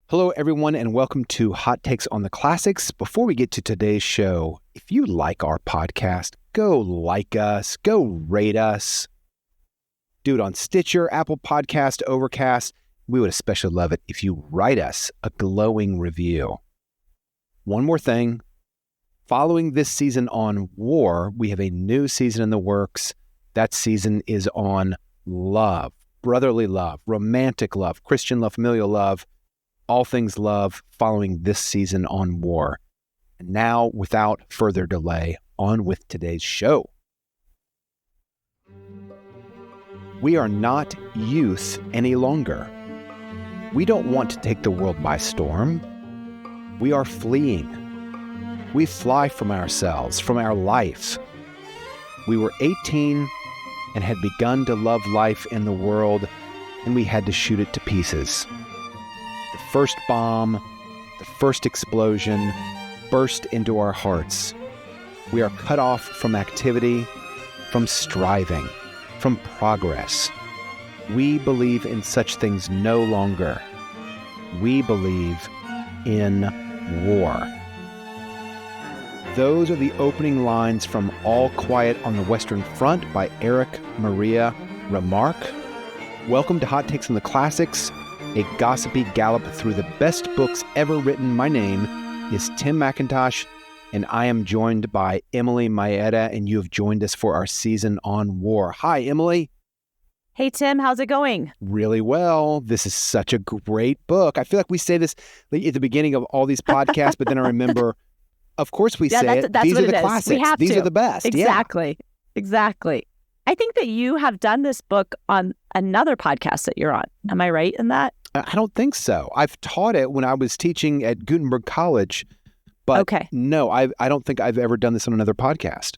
Hello, everyone, and welcome to Hot Takes on the Classics. Before we get to today's show, if you like our podcast, go like us, go rate us. Do it on Stitcher, Apple Podcast, Overcast. We would especially love it if you write us a glowing review. One more thing. Following this season on war, we have a new season in the works. That season is on love, brotherly love, romantic love, Christian love, familial love. All things love, following this season on war. And now, without further delay, on with today's show. We are not youth any longer. We don't want to take the world by storm. We are fleeing. We fly from ourselves, from our life. We were 18 and had begun to love life in the world, and we had to shoot it to pieces. The first bomb, the first explosion, burst into our hearts. We are cut off from activity, from striving, from progress. We believe in such things no longer. We believe in war. Those are the opening lines from All Quiet on the Western Front by Erich Maria Remarque. Welcome to Hot Takes on the Classics, a gossipy gallop through the best books ever written. My name is Tim McIntosh, and I am joined by Emily Maeda, and you have joined us for our season on war. Hi, Emily. Hey, Tim. How's it going? Really well. This is such a great book. I feel like we say this at the beginning of all these podcasts, but then I remember, of course we say it. These are the classics. We have These to. are the best. Exactly. Yeah. Exactly. I think that you have done this book on another podcast that you're on. Am I right in that? I don't think so. I've taught it when I was teaching at Gutenberg College, but okay. No, I don't think I've ever done this on another podcast.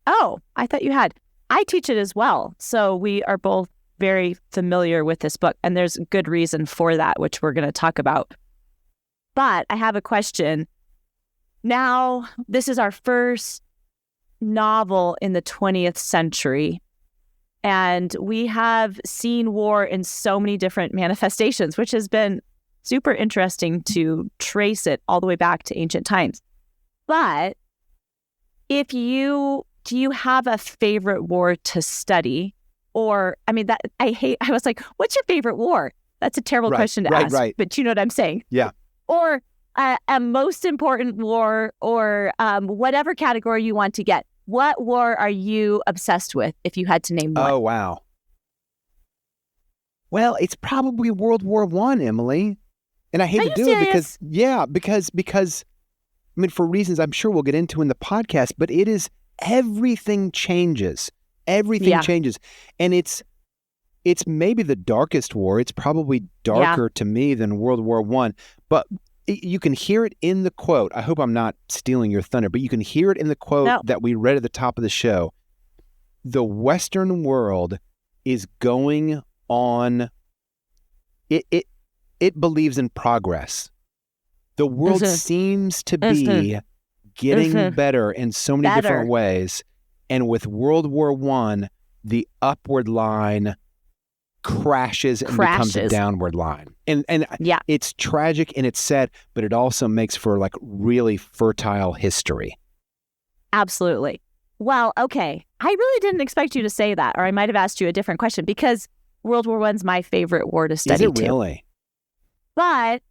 Oh, I thought you had. I teach it as well. So we are both very familiar with this book, and there's good reason for that, which we're going to talk about. But I have a question. Now, this is our first novel in the 20th century. And we have seen war in so many different manifestations, which has been super interesting to trace it all the way back to ancient times. But do you have a favorite war to study? Or, I was like, what's your favorite war? That's a terrible question to ask, but you know what I'm saying? Yeah. Or a most important war, or whatever category you want to get. What war are you obsessed with if you had to name one? Oh, wow. Well, it's probably World War I, Emily. And I hate to do it because, I mean, for reasons I'm sure we'll get into in the podcast, but it is, everything changes. Everything changes. And it's maybe the darkest war. It's probably darker to me than World War I. But you can hear it in the quote. I hope I'm not stealing your thunder, but you can hear it in the quote that we read at the top of the show. The Western world is going on. It believes in progress. The world seems to be getting better in so many different ways. And with World War I, the upward line crashes and becomes a downward line. And it's tragic and it's sad, but it also makes for like really fertile history. Absolutely. Well, okay. I really didn't expect you to say that, or I might have asked you a different question, because World War I's my favorite war to study. Is it really? But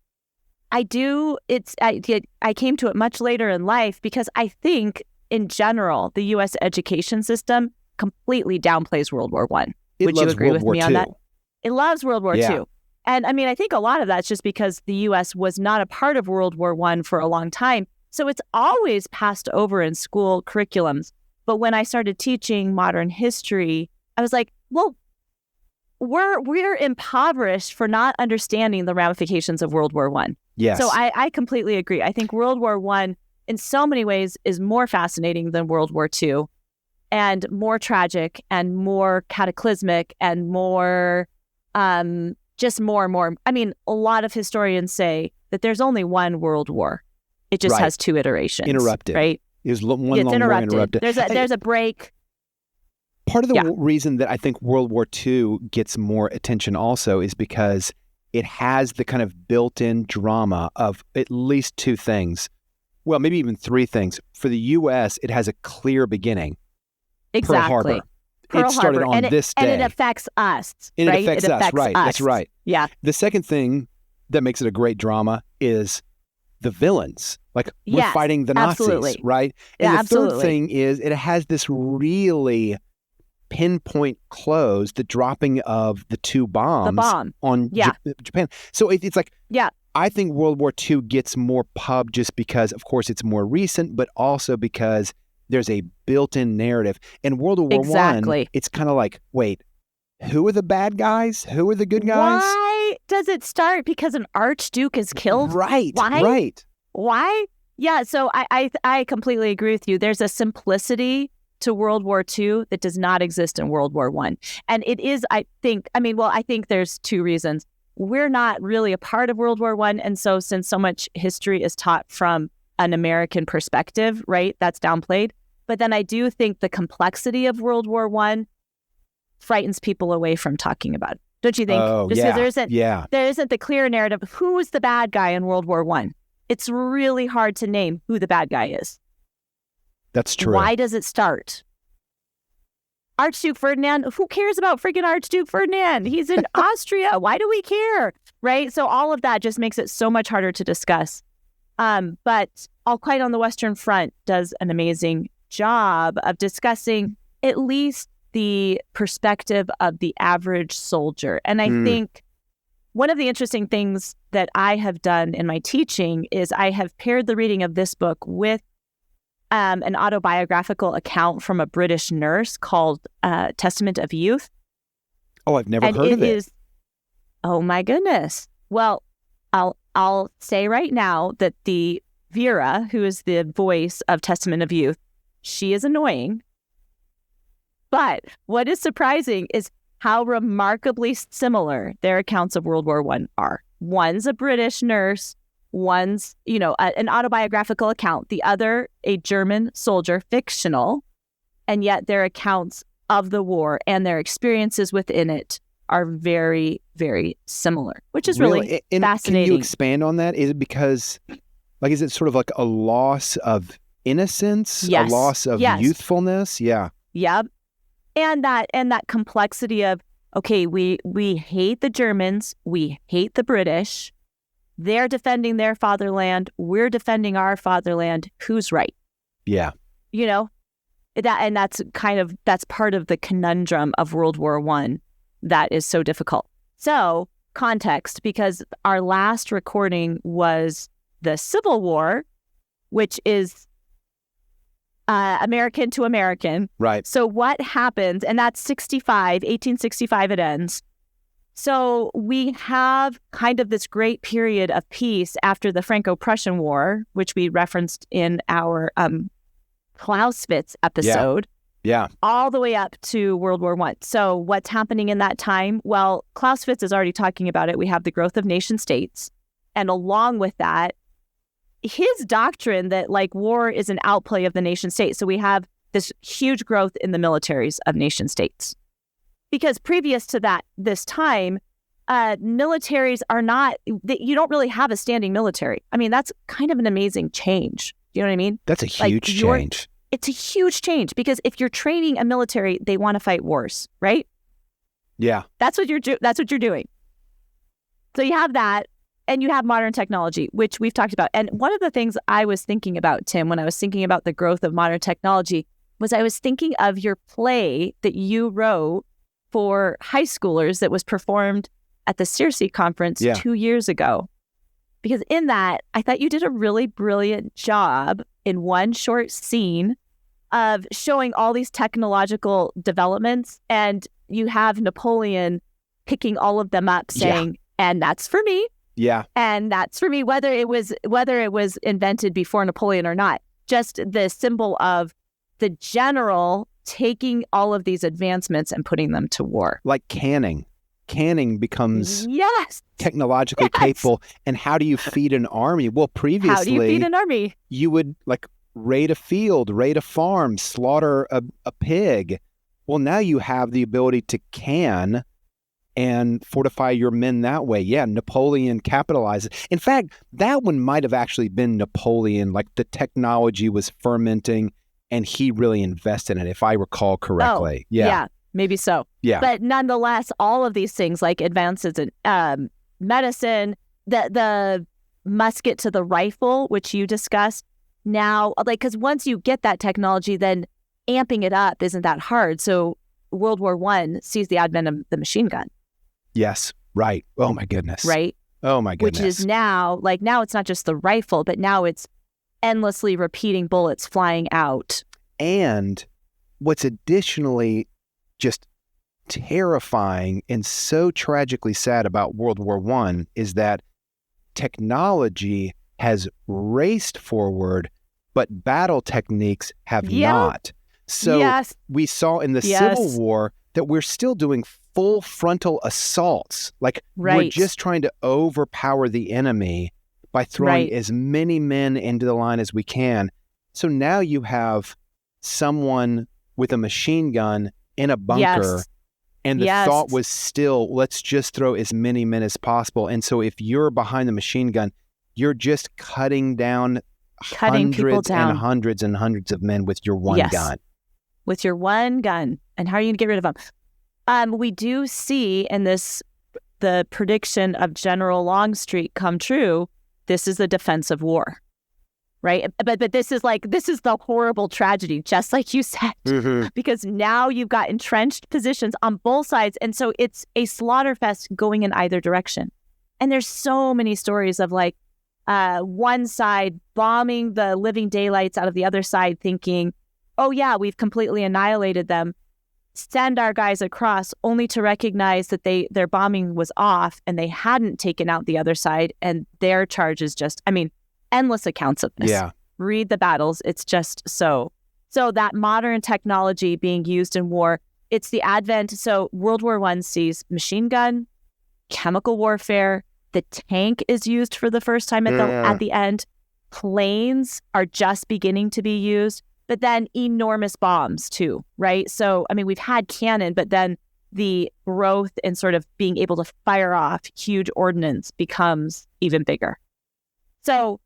I came to it much later in life, because I think in general, the U.S. education system completely downplays World War I. Would you agree with me on that? It loves World War II. And I mean, I think a lot of that's just because the U.S. was not a part of World War I for a long time. So it's always passed over in school curriculums. But when I started teaching modern history, I was like, well, we're impoverished for not understanding the ramifications of World War I. Yes. So I completely agree. I think World War I, in so many ways, is more fascinating than World War II, and more tragic and more cataclysmic and more... just more and more. I mean, a lot of historians say that there's only one world war. It just has two iterations. Interrupted. Right? It was one long war interrupted. There's a break. Part of the reason that I think World War II gets more attention also is because it has the kind of built-in drama of at least two things. Well, maybe even three things. For the U.S., it has a clear beginning. Exactly. Pearl Harbor. It started on this day. And it affects us, and right? It affects us, right. Us. That's right. Yeah. The second thing that makes it a great drama is the villains. Like, we're fighting the Nazis, right? And the third thing is it has this really pinpoint close, the dropping of the two bombs on Japan. So it's like, I think World War II gets more pub just because, of course, it's more recent, but also because there's a built-in narrative. In World War I, it's kind of like, wait, who are the bad guys? Who are the good guys? Why does it start? Because an archduke is killed? Right. Why? Right. Why? Yeah, so I completely agree with you. There's a simplicity to World War II that does not exist in World War I. And it is, I think there's two reasons. We're not really a part of World War I. And so since so much history is taught from an American perspective, right, that's downplayed. But then I do think the complexity of World War I frightens people away from talking about it. Don't you think? Oh, just because there isn't the clear narrative of who is the bad guy in World War I. It's really hard to name who the bad guy is. That's true. Why does it start? Archduke Ferdinand, who cares about freaking Archduke Ferdinand? He's in Austria. Why do we care? Right? So all of that just makes it so much harder to discuss. But All Quiet on the Western Front does an amazing job of discussing at least the perspective of the average soldier. And I think one of the interesting things that I have done in my teaching is I have paired the reading of this book with an autobiographical account from a British nurse called Testament of Youth. Oh, I've never heard of it. Oh my goodness. Well, I'll say right now that the Vera, who is the voice of Testament of Youth, she is annoying. But what is surprising is how remarkably similar their accounts of World War I are. One's a British nurse, one's, an autobiographical account, the other a German soldier, fictional, and yet their accounts of the war and their experiences within it are very, very similar, which is really fascinating. Can you expand on that? Is it because, is it sort of like a loss of innocence, a loss of youthfulness? Yeah. Yep. And that complexity of, okay, we hate the Germans, we hate the British. They're defending their fatherland. We're defending our fatherland. Who's right? Yeah. That's part of the conundrum of World War I that is so difficult. So context, because our last recording was the Civil War, which is American to American. Right. So what happens, and that's 1865 it ends. So we have kind of this great period of peace after the Franco-Prussian War, which we referenced in our Clausewitz episode. Yeah. All the way up to World War I. So what's happening in that time? Well, Clausewitz is already talking about it. We have the growth of nation states. And along with that, his doctrine that war is an outplay of the nation state. So we have this huge growth in the militaries of nation states. Because previous to this time, militaries are not, you don't really have a standing military. I mean, that's kind of an amazing change. You know what I mean? That's a huge change. It's a huge change because if you're training a military, they want to fight wars, right? Yeah. That's what you're doing. So you have that. And you have modern technology, which we've talked about. And one of the things I was thinking about, Tim, when I was thinking about the growth of modern technology, was I was thinking of your play that you wrote for high schoolers that was performed at the Circe conference 2 years ago. Because in that, I thought you did a really brilliant job in one short scene of showing all these technological developments. And you have Napoleon picking all of them up saying, and that's for me. Yeah. And that's for me, whether it was invented before Napoleon or not, just the symbol of the general taking all of these advancements and putting them to war. Like canning. Canning becomes technologically capable. And how do you feed an army? Well, previously, how do you feed an army? You would raid a field, raid a farm, slaughter a pig. Well, now you have the ability to can and fortify your men that way. Yeah, Napoleon capitalizes. In fact, that one might have actually been Napoleon, like the technology was fermenting and he really invested in it, if I recall correctly. Yeah, maybe so. Yeah. But nonetheless, all of these things like advances in medicine, the musket to the rifle, which you discussed now, like, because once you get that technology, then amping it up isn't that hard. So World War I sees the advent of the machine gun. Yes, right. Oh, my goodness. Right? Oh, my goodness. Which is now it's not just the rifle, but now it's endlessly repeating bullets flying out. And what's additionally just terrifying and so tragically sad about World War I is that technology has raced forward, but battle techniques have not. So we saw in the Civil War that we're still doing full frontal assaults. Like we're just trying to overpower the enemy by throwing as many men into the line as we can. So now you have someone with a machine gun in a bunker and the thought was still, let's just throw as many men as possible. And so if you're behind the machine gun, you're just cutting hundreds and hundreds and hundreds of men with your one gun. With your one gun. And how are you going to get rid of them? We do see in this, the prediction of General Longstreet come true. This is a defensive war, right? But this is the horrible tragedy, just like you said, because now you've got entrenched positions on both sides. And so it's a slaughter fest going in either direction. And there's so many stories of like one side bombing the living daylights out of the other side thinking, oh yeah, we've completely annihilated them. Send our guys across only to recognize that their bombing was off and they hadn't taken out the other side, and their charge is just, endless accounts of this. Yeah. Read the battles. It's just so that modern technology being used in war, it's the advent. So World War I sees machine gun, chemical warfare, the tank is used for the first time at the end. Planes are just beginning to be used. But then enormous bombs too, right? So, we've had cannon, but then the growth and sort of being able to fire off huge ordnance becomes even bigger. So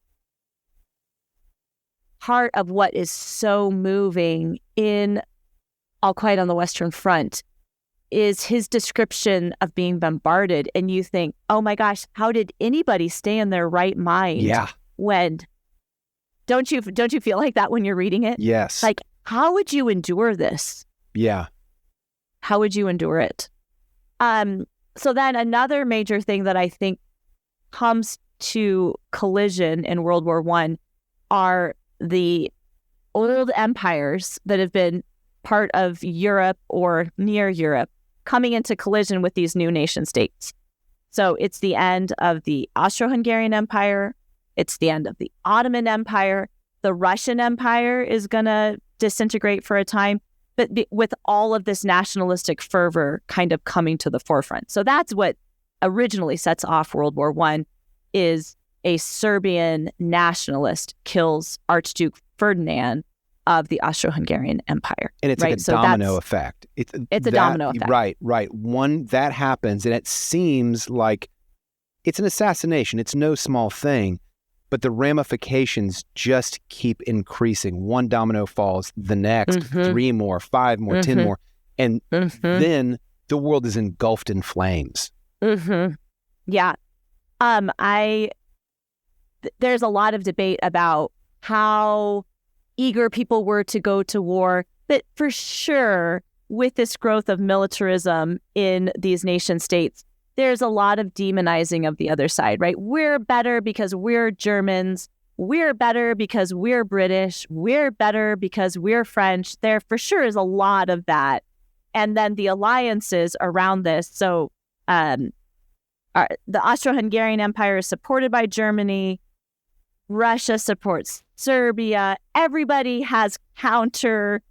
part of what is so moving in All Quiet on the Western Front is his description of being bombarded. And you think, oh my gosh, how did anybody stay in their right mind when... Don't you feel like that when you're reading it? Yes. Like, how would you endure this? Yeah. How would you endure it? So then another major thing that I think comes to collision in World War I are the old empires that have been part of Europe or near Europe coming into collision with these new nation states. So it's the end of the Austro-Hungarian Empire. It's the end of the Ottoman Empire. The Russian Empire is going to disintegrate for a time, but with all of this nationalistic fervor kind of coming to the forefront. So that's what originally sets off World War I, is a Serbian nationalist kills Archduke Ferdinand of the Austro-Hungarian Empire. And it's like a domino effect. It's a domino effect. Right. One, that happens, and it seems like it's an assassination. It's no small thing. But the ramifications just keep increasing. One domino falls, the next, 3 more, 5 more, 10 more. And then the world is engulfed in flames. Yeah. There's a lot of debate about how eager people were to go to war. But for sure, with this growth of militarism in these nation states, there's a lot of demonizing of the other side, right? We're better because we're Germans. We're better because we're British. We're better because we're French. There for sure is a lot of that. And then the alliances around this. So the Austro-Hungarian Empire is supported by Germany. Russia supports Serbia. Everybody has counteracting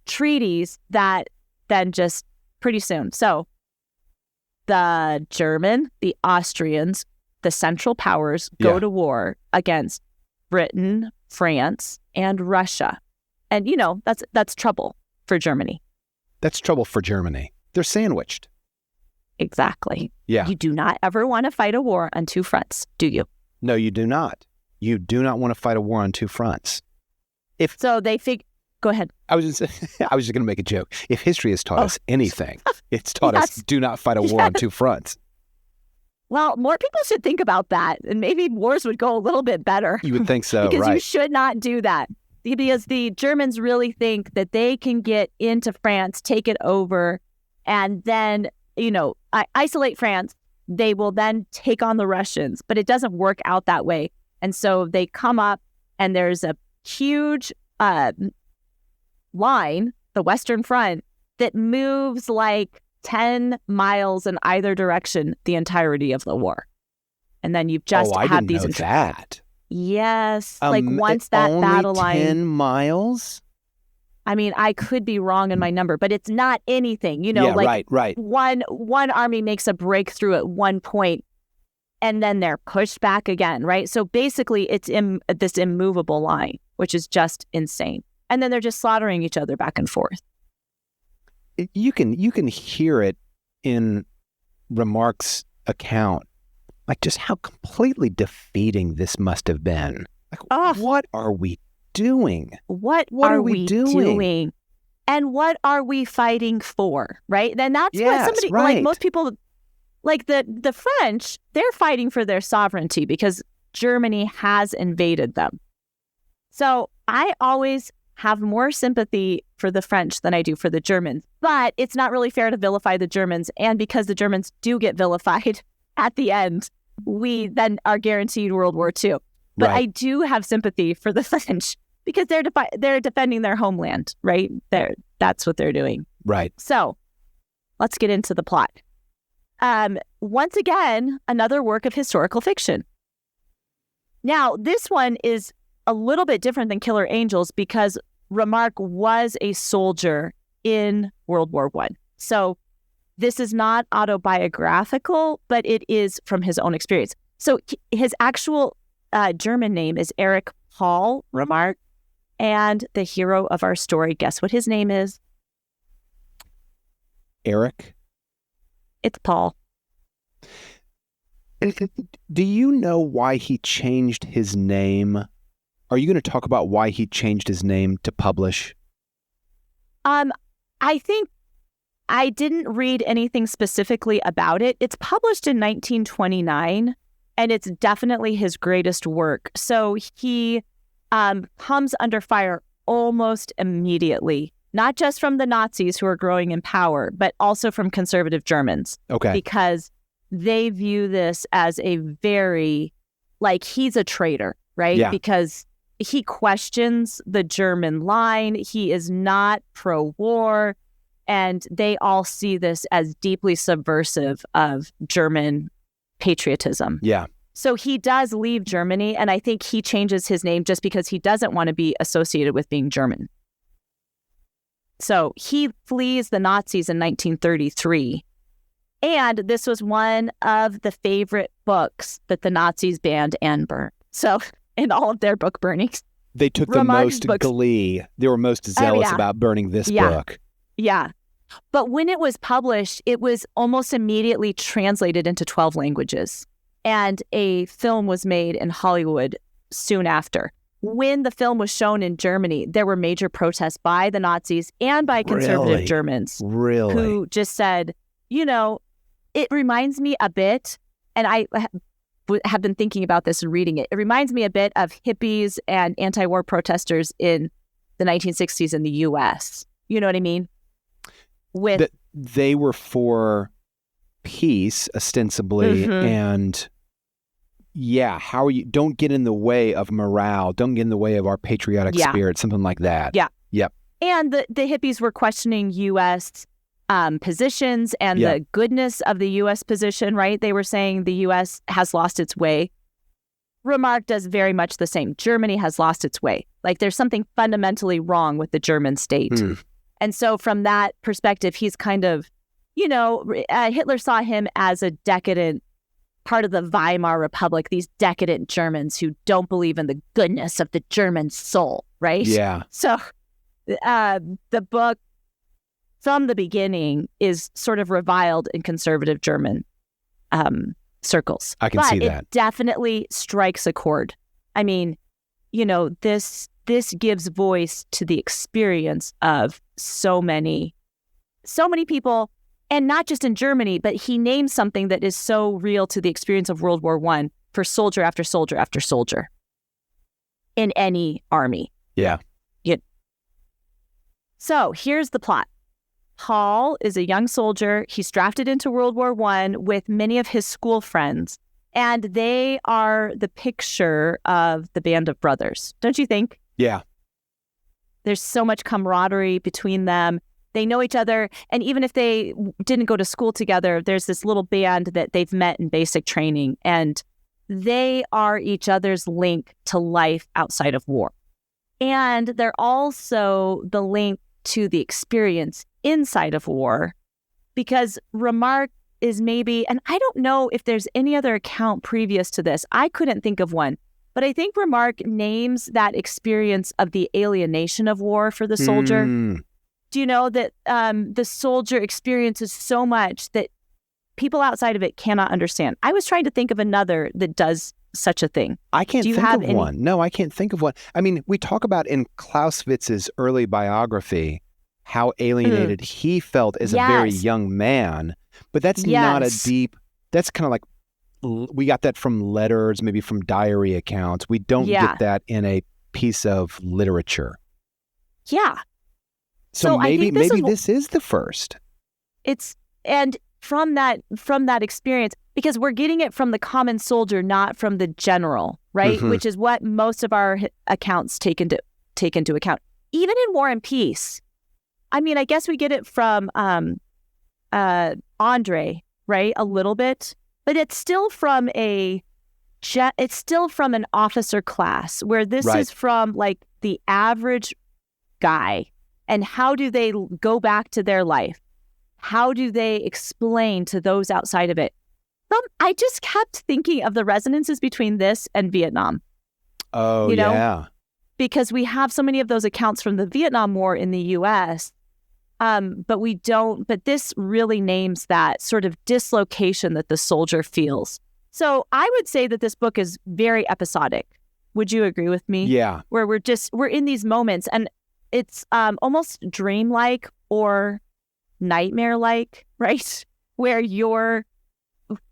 treaties that then just pretty soon. So the German, the Austrians, the Central Powers go to war against Britain, France, and Russia. And, that's trouble for Germany. That's trouble for Germany. They're sandwiched. Exactly. Yeah. You do not ever want to fight a war on two fronts, do you? No, you do not. You do not want to fight a war on two fronts. So they go ahead. I was just going to make a joke. If history has taught us anything, it's taught us do not fight a war on two fronts. Well, more people should think about that, and maybe wars would go a little bit better. You would think so, because right? You should not do that. Because the Germans really think that they can get into France, take it over, and then, isolate France. They will then take on the Russians, but it doesn't work out that way. And so they come up, and there's a huge line, the Western Front, that moves like 10 miles in either direction the entirety of the war. And then you've just had these... know that. Yes. Once that battle line... 10 miles? I mean, I could be wrong in my number, but it's not anything. Right. One army makes a breakthrough at one point, and then they're pushed back again, right? So basically, it's this immovable line, which is just insane. And then they're just slaughtering each other back and forth. You can hear it in Remarque's account, like just how completely defeating this must have been. Like, what are we doing? What are we doing? And what are we fighting for? Right? Then that's what somebody like most people, like the French, they're fighting for their sovereignty because Germany has invaded them. So I always have more sympathy for the French than I do for the Germans. But it's not really fair to vilify the Germans. And because the Germans do get vilified at the end, we then are guaranteed World War II. But I do have sympathy for the French because they're defending their homeland, right? That's what they're doing. Right. So let's get into the plot. Once again, another work of historical fiction. Now, this one is a little bit different than Killer Angels because Remarque was a soldier in World War I. So this is not autobiographical, but it is from his own experience. So his actual German name is Erich Paul Remarque, and the hero of our story, guess what his name is? Eric? It's Paul. Do you know why he changed his name? Are you going to talk about why he changed his name to publish? I think I didn't read anything specifically about it. It's published in 1929, and it's definitely his greatest work. So he comes under fire almost immediately, not just from the Nazis who are growing in power, but also from conservative Germans. Okay. Because they view this as a very, he's a traitor, right? Yeah. Because he questions the German line. He is not pro-war. And they all see this as deeply subversive of German patriotism. Yeah. So he does leave Germany, and I think he changes his name just because he doesn't want to be associated with being German. So he flees the Nazis in 1933. And this was one of the favorite books that the Nazis banned and burned. So in all of their book burnings, they took the most glee. They were most zealous about burning this book. Yeah. But when it was published, it was almost immediately translated into 12 languages. And a film was made in Hollywood soon after. When the film was shown in Germany, there were major protests by the Nazis and by conservative Germans who just said, it reminds me a bit, and I have been thinking about this and reading it. It reminds me a bit of hippies and anti-war protesters in the 1960s in the U.S. You know what I mean? They were for peace, ostensibly, and how are you? Don't get in the way of morale. Don't get in the way of our patriotic spirit. Something like that. Yeah. Yep. And the hippies were questioning U.S. Positions and the goodness of the U.S. position, right? They were saying the U.S. has lost its way. Remarque does very much the same. Germany has lost its way. There's something fundamentally wrong with the German state. And so from that perspective, he's kind of, Hitler saw him as a decadent part of the Weimar Republic, these decadent Germans who don't believe in the goodness of the German soul, right? Yeah. So the book from the beginning is sort of reviled in conservative German circles. I can see that. It definitely strikes a chord. I mean, this gives voice to the experience of so many people, and not just in Germany, but he names something that is so real to the experience of World War I for soldier after soldier after soldier in any army. Yeah. So here's the plot. Paul is a young soldier. He's drafted into World War I with many of his school friends, and they are the picture of the band of brothers, don't you think? Yeah. There's so much camaraderie between them. They know each other, and even if they didn't go to school together, there's this little band that they've met in basic training, and they are each other's link to life outside of war. And they're also the link to the experience inside of war, because Remarque is maybe, and I don't know if there's any other account previous to this, I couldn't think of one, but I think Remarque names that experience of the alienation of war for the soldier. Do you know that the soldier experiences so much that people outside of it cannot understand? I was trying to think of another that does such a thing. I can't think of one. No, I can't think of one. I mean, we talk about in Clausewitz's early biography how alienated he felt as a very young man, but that's not a deep, that's kind of like, we got that from letters, maybe from diary accounts. We don't get that in a piece of literature. Yeah. So maybe this is the first. And from that experience, because we're getting it from the common soldier, not from the general, right? Mm-hmm. Which is what most of our accounts take into account. Even in War and Peace, I mean, I guess we get it from Andre, right? A little bit, but it's still from an officer class, where this is from like the average guy. And how do they go back to their life? How do they explain to those outside of it? I just kept thinking of the resonances between this and Vietnam. Oh, yeah. Because we have so many of those accounts from the Vietnam War in the U.S., but we don't. But this really names that sort of dislocation that the soldier feels. So I would say that this book is very episodic. Would you agree with me? Yeah. Where we're in these moments, and it's almost dreamlike or nightmare-like, right? Where you're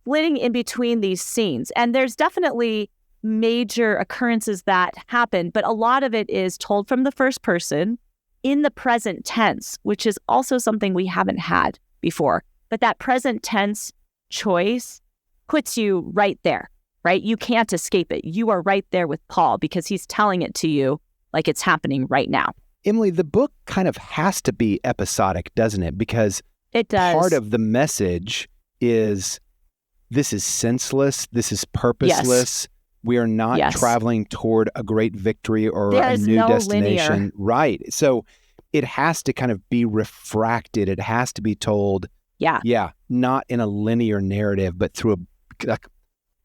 flitting in between these scenes. And there's definitely major occurrences that happen, but a lot of it is told from the first person in the present tense, which is also something we haven't had before. But that present tense choice puts you right there, right? You can't escape it. You are right there with Paul because he's telling it to you like it's happening right now. Emily, the book kind of has to be episodic, doesn't it? Because it does. Part of the message is this is senseless, this is purposeless. Yes. We are not traveling toward a great victory or a new destination. Linear. Right. So it has to kind of be refracted. It has to be told, not in a linear narrative, but through a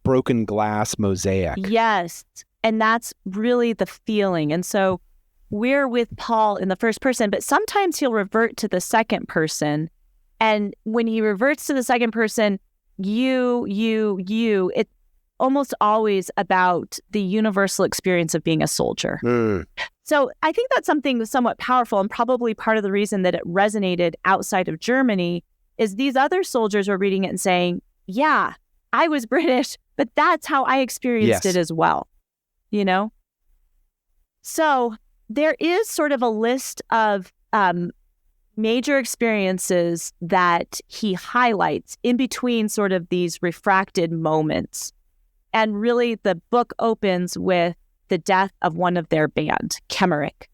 broken glass mosaic. Yes. And that's really the feeling. And so we're with Paul in the first person, but sometimes he'll revert to the second person. And when he reverts to the second person, you, it's almost always about the universal experience of being a soldier. So I think that's something somewhat powerful, and probably part of the reason that it resonated outside of Germany is these other soldiers were reading it and saying, yeah, I was British, but that's how I experienced it as well, you know? So there is sort of a list of major experiences that he highlights in between sort of these refracted moments. And really, the book opens with the death of one of their band, Kemmerich.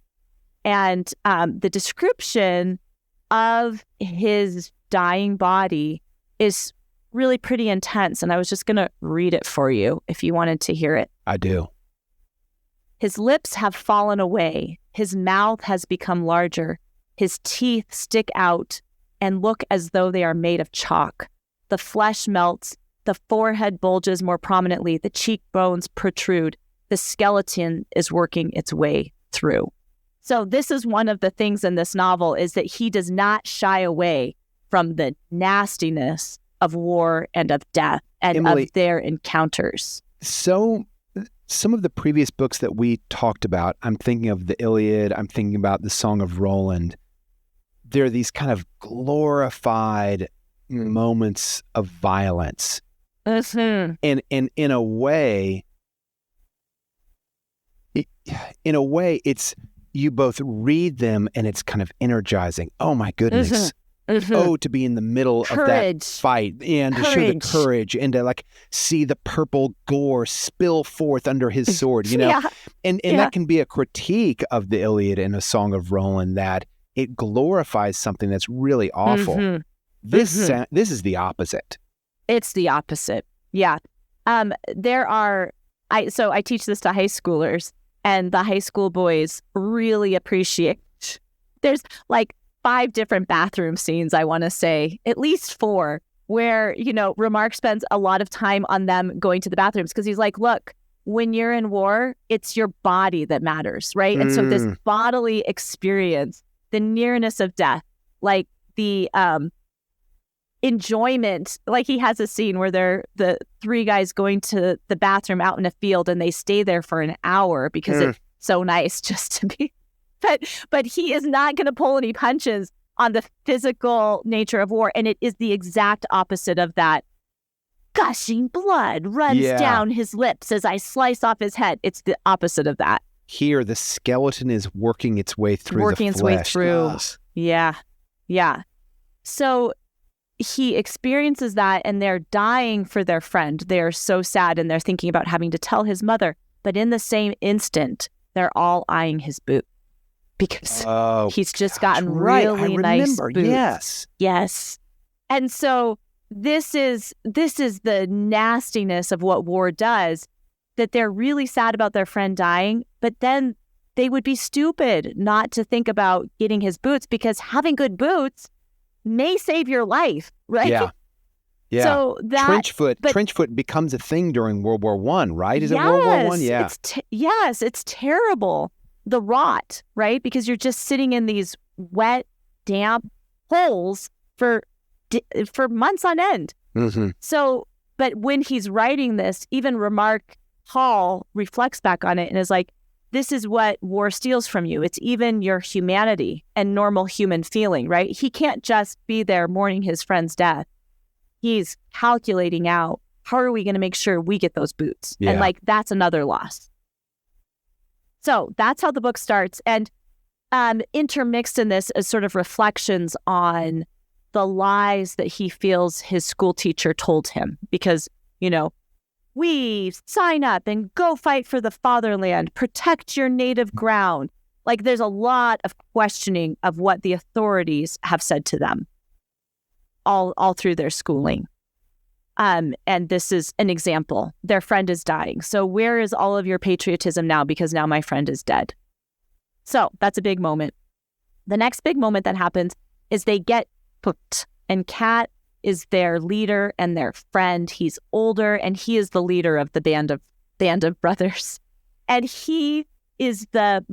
And the description of his dying body is really pretty intense. And I was just going to read it for you if you wanted to hear it. I do. His lips have fallen away. His mouth has become larger. His teeth stick out and look as though they are made of chalk. The flesh melts. The forehead bulges more prominently. The cheekbones protrude. The skeleton is working its way through. So this is one of the things in this novel, is that he does not shy away from the nastiness of war and of death and Emily, of their encounters. So some of the previous books that we talked about, I'm thinking of the Iliad, I'm thinking about the Song of Roland. There are these kind of glorified moments of violence. Mm-hmm. And in a way, it's, you both read them and it's kind of energizing. Oh my goodness. Mm-hmm. Mm-hmm. Oh, to be in the middle of that fight and to show the courage and to like see the purple gore spill forth under his sword, you know? Yeah. And that can be a critique of the Iliad and a Song of Roland, that it glorifies something that's really awful. Mm-hmm. This is the opposite. It's the opposite. Yeah. I teach this to high schoolers, and the high school boys really appreciate. There's like 5 different bathroom scenes, I want to say, at least 4, where, Remarque spends a lot of time on them going to the bathrooms, because he's like, look, when you're in war, it's your body that matters, right? And so this bodily experience, the nearness of death, like the enjoyment, like he has a scene where they're the 3 guys going to the bathroom out in a field, and they stay there for an hour because it's so nice just to be. But he is not going to pull any punches on the physical nature of war. And it is the exact opposite of that. Gushing blood runs down his lips as I slice off his head. It's the opposite of that. Here, the skeleton is working its way through the flesh. Way through. Yeah. Yeah. So he experiences that, and they're dying for their friend. They're so sad, and they're thinking about having to tell his mother. But in the same instant, they're all eyeing his boot, because he's just gotten really nice boots. Yes. And so this is the nastiness of what war does, that they're really sad about their friend dying, but then they would be stupid not to think about getting his boots, because having good boots may save your life, right? Yeah. Yeah. So that trench foot becomes a thing during World War I, right? Is it World War I? Yeah. It's terrible. The rot, right? Because you're just sitting in these wet, damp holes for months on end. Mm-hmm. So, but when he's writing this, even Remarque Hall reflects back on it and is like, this is what war steals from you. It's even your humanity and normal human feeling, right? He can't just be there mourning his friend's death. He's calculating out, how are we going to make sure we get those boots? Yeah. And that's another loss. So that's how the book starts. And intermixed in this is sort of reflections on the lies that he feels his school teacher told him. Because, we sign up and go fight for the fatherland, protect your native ground. Like, there's a lot of questioning of what the authorities have said to them all through their schooling. And this is an example. Their friend is dying. So where is all of your patriotism now? Because now my friend is dead. So that's a big moment. The next big moment that happens is they get hooked, and Cat is their leader and their friend. He's older, and he is the leader of the band of brothers. And he is the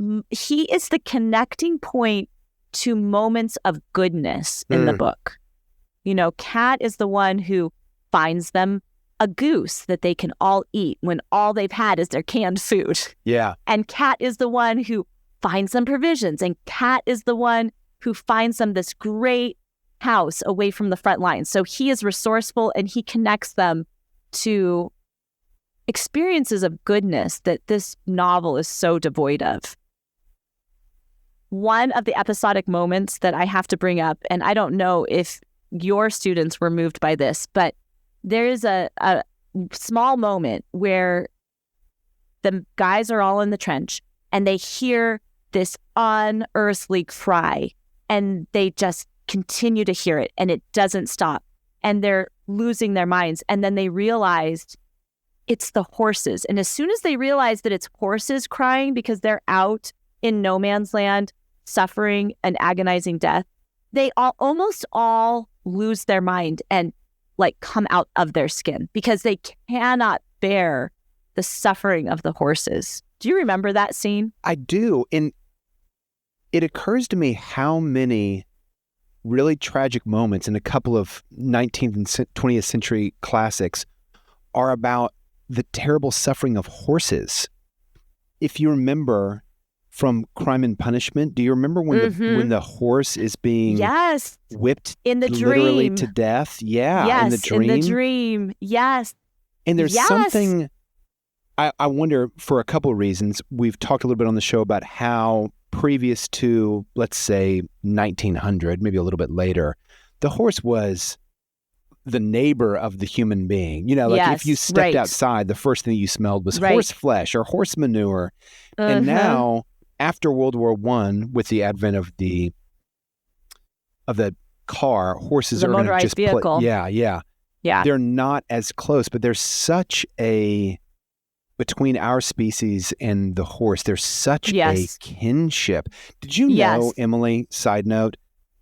connecting point to moments of goodness in the book. Cat is the one who finds them a goose that they can all eat when all they've had is their canned food. Yeah. And Cat is the one who finds them provisions. And Cat is the one who finds them this great house away from the front lines. So he is resourceful, and he connects them to experiences of goodness that this novel is so devoid of. One of the episodic moments that I have to bring up, and I don't know if your students were moved by this, but there is a small moment where the guys are all in the trench, and they hear this unearthly cry, and they just continue to hear it, and it doesn't stop, and they're losing their minds. And then they realized it's the horses. And as soon as they realize that it's horses crying because they're out in no man's land suffering an agonizing death, they almost all lose their mind and come out of their skin, because they cannot bear the suffering of the horses. Do you remember that scene? I do. And it occurs to me how many really tragic moments in a couple of 19th and 20th century classics are about the terrible suffering of horses. If you remember from Crime and Punishment, do you remember when the horse is being whipped in the literally dream to death? Yeah, yes, in the dream. In the dream, yes. And there's something, I wonder, for a couple of reasons. We've talked a little bit on the show about how previous to, let's say, 1900, maybe a little bit later, the horse was the neighbor of the human being. You know, like if you stepped outside, the first thing you smelled was horse flesh or horse manure. And now, after World War I, with the advent of the car, horses are going to just vehicle. Yeah. They're not as close, but there's such a, between our species and the horse, there's such a kinship. Did you know, Emily, side note,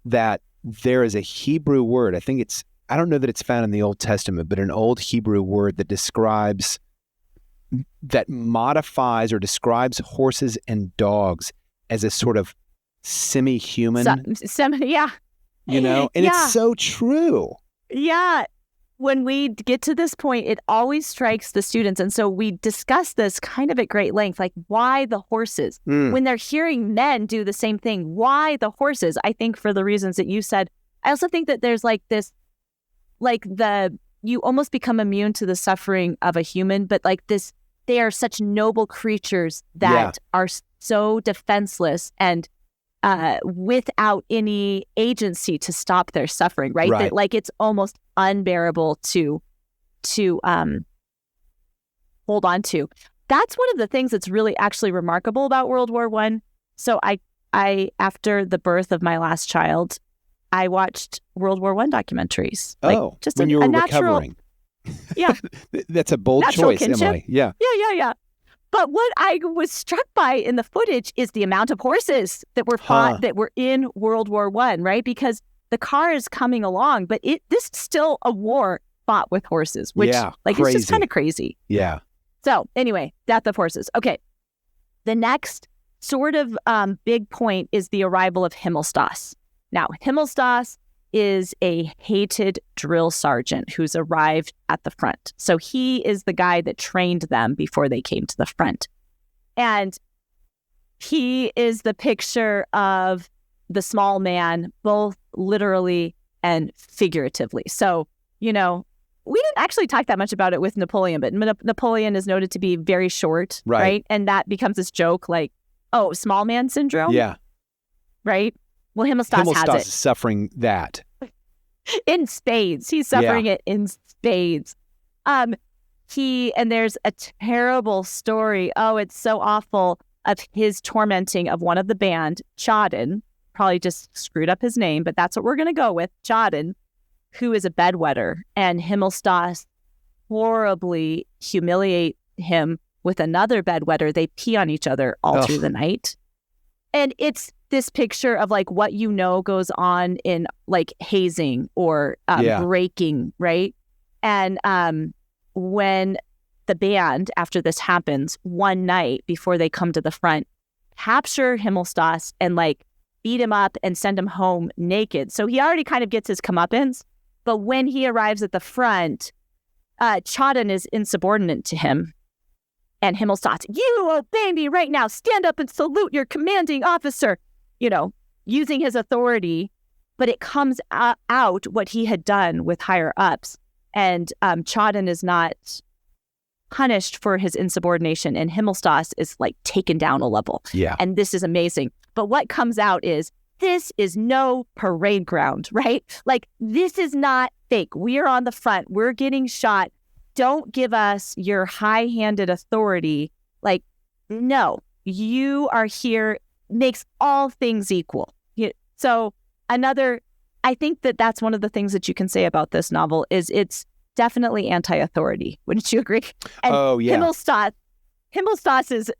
that there is a Hebrew word, I don't know that it's found in the Old Testament, but an old Hebrew word that modifies or describes horses and dogs as a sort of semi-human. You know, and it's so true. Yeah. When we get to this point, it always strikes the students. And so we discuss this kind of at great length, like why the horses? When they're hearing men do the same thing, why the horses? I think for the reasons that you said. I also think that there's like this, you almost become immune to the suffering of a human, but like this, they are such noble creatures that are so defenseless and without any agency to stop their suffering, right? That like it's almost unbearable to hold on to. That's one of the things that's really actually remarkable about World War I. So I after the birth of my last child, I watched World War I documentaries. Just when you were recovering. Yeah. That's a bold choice, kinship. Emily. Yeah. Yeah. But what I was struck by in the footage is the amount of horses that were fought, that were in World War I, right? Because the car is coming along, but this is still a war fought with horses, which it's just kind of crazy. Yeah. So anyway, death of horses. Okay. The next sort of big point is the arrival of Himmelstas. Now, Himmelstas is a hated drill sergeant who's arrived at the front. So he is the guy that trained them before they came to the front. And he is the picture of the small man, both literally and figuratively. So, you know, we didn't actually talk that much about it with Napoleon, but Napoleon is noted to be very short, right? And that becomes this joke like, oh, small man syndrome? Yeah. Right? Well, Himmelstas has it. Is suffering that. In spades. He's suffering it in spades. And there's a terrible story. Oh, it's so awful, of his tormenting of one of the band, Chadin. Probably just screwed up his name, but that's what we're going to go with. Chadin, who is a bedwetter. And Himmelstas horribly humiliate him with another bedwetter. They pee on each other all through the night. And it's this picture of like what you know goes on in like hazing or breaking, right? And when the band, after this happens, one night before they come to the front, capture Himmelstas and like beat him up and send him home naked. So he already kind of gets his comeuppance, but when he arrives at the front, Chadin is insubordinate to him. And Himmelstas, you obey me right now. Stand up and salute your commanding officer. You know, using his authority, but it comes out what he had done with higher ups. And Chadin is not punished for his insubordination, and Himmelstas is like taken down a level. Yeah. And this is amazing. But what comes out is, this is no parade ground, right? Like, this is not fake. We are on the front. We're getting shot. Don't give us your high-handed authority. Like, no, you are here, makes all things equal. So I think that's one of the things that you can say about this novel is it's definitely anti-authority. Wouldn't you agree? And Himmelstas is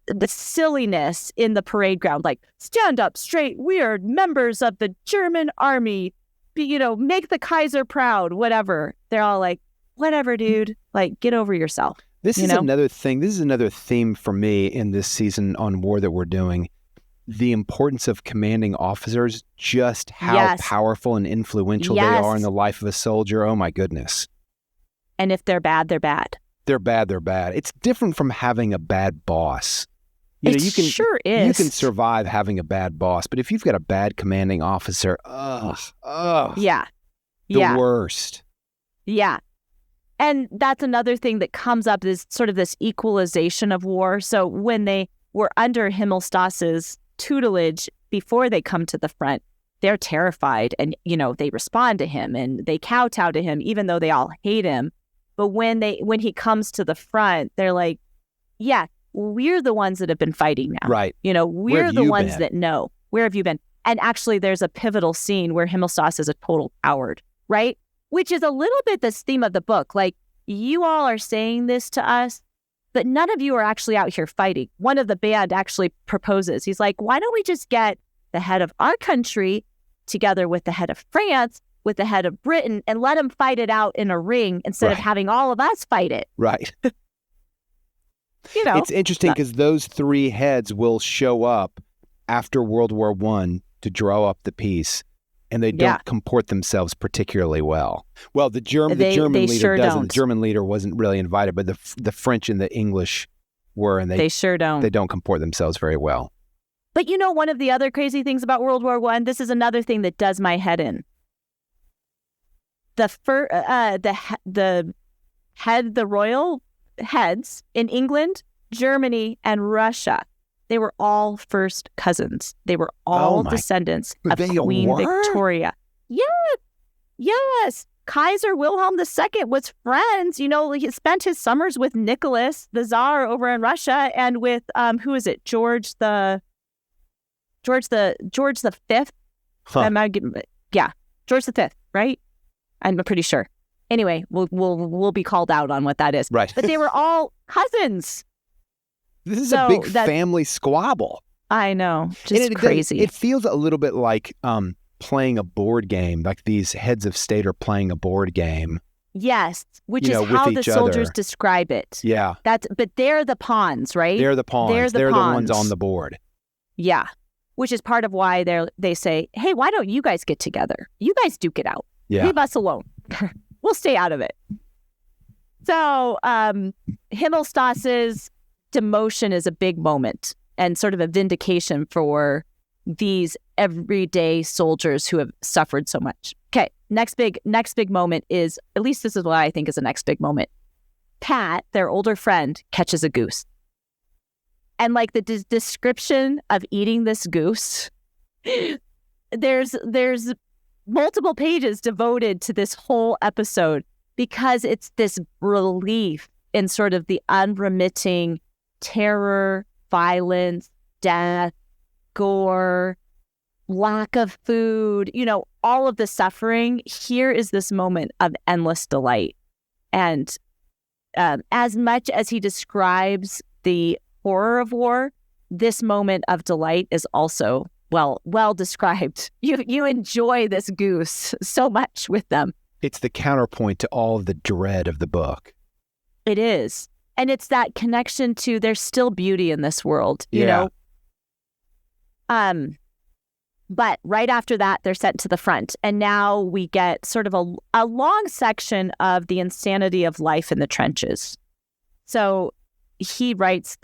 the silliness in the parade ground, like, stand up straight. We are members of the German army. Make the Kaiser proud, whatever. They're all like, whatever, dude, like, get over yourself. This is another thing. This is another theme for me in this season on war that we're doing. the importance of commanding officers, just how Yes. powerful and influential they Yes. are in the life of a soldier. Oh my goodness. And if they're bad, they're bad. They're bad. It's different from having a bad boss. You It sure is. You can survive having a bad boss, but if you've got a bad commanding officer, Yeah. the worst. Yeah. And that's another thing that comes up, is sort of this equalization of war. So when they were under Himmelstas's tutelage before they come to the front, they're terrified and, they respond to him and they kowtow to him, even though they all hate him. But when he comes to the front, they're like, yeah, we're the ones that have been fighting now. Right. We're the ones that know. Where have you been? And actually, there's a pivotal scene where Himmelstas is a total coward, right? Which is a little bit this theme of the book. Like, you all are saying this to us, but none of you are actually out here fighting. One of the band actually proposes. He's like, why don't we just get the head of our country together with the head of France, with the head of Britain, and let them fight it out in a ring instead of having all of us fight it. Right. It's interesting because those three heads will show up after World War I to draw up the peace, and they don't comport themselves particularly well. Well, the German leader sure doesn't. don't. The German leader wasn't really invited, but the French and the English were, and they sure don't. They don't comport themselves very well. But one of the other crazy things about World War I, this is another thing that does my head in. The royal heads in England, Germany, and Russia, they were all first cousins. They were all descendants of Queen Victoria. Yes. Kaiser Wilhelm II was friends. He spent his summers with Nicholas, the Tsar, over in Russia, and with who is it? George the Fifth. Huh. George the Fifth, right? I'm pretty sure. Anyway, we'll be called out on what that is. Right. But they were all cousins. This is a big family squabble. I know. Just crazy. It feels a little bit like playing a board game, like these heads of state are playing a board game. Yes, which is how the soldiers describe it. Yeah. But they're the pawns, right? They're the pawns. They're the ones on the board. Yeah. Which is part of why they say, hey, why don't you guys get together? You guys duke it out. Yeah. Leave us alone. We'll stay out of it. So Himmelstas's demotion is a big moment and sort of a vindication for these everyday soldiers who have suffered so much. Okay, next big moment is, at least this is what I think is the next big moment. Pat, their older friend, catches a goose. And like the description of eating this goose, there's multiple pages devoted to this whole episode because it's this relief in sort of the unremitting terror, violence, death, gore, lack of food, all of the suffering. Here is this moment of endless delight. And as much as he describes the horror of war, this moment of delight is also well described. You enjoy this goose so much with them. It's the counterpoint to all of the dread of the book. It is. And it's that connection to there's still beauty in this world, you know? But right after that, they're sent to the front. And now we get sort of a long section of the insanity of life in the trenches. So Paul writes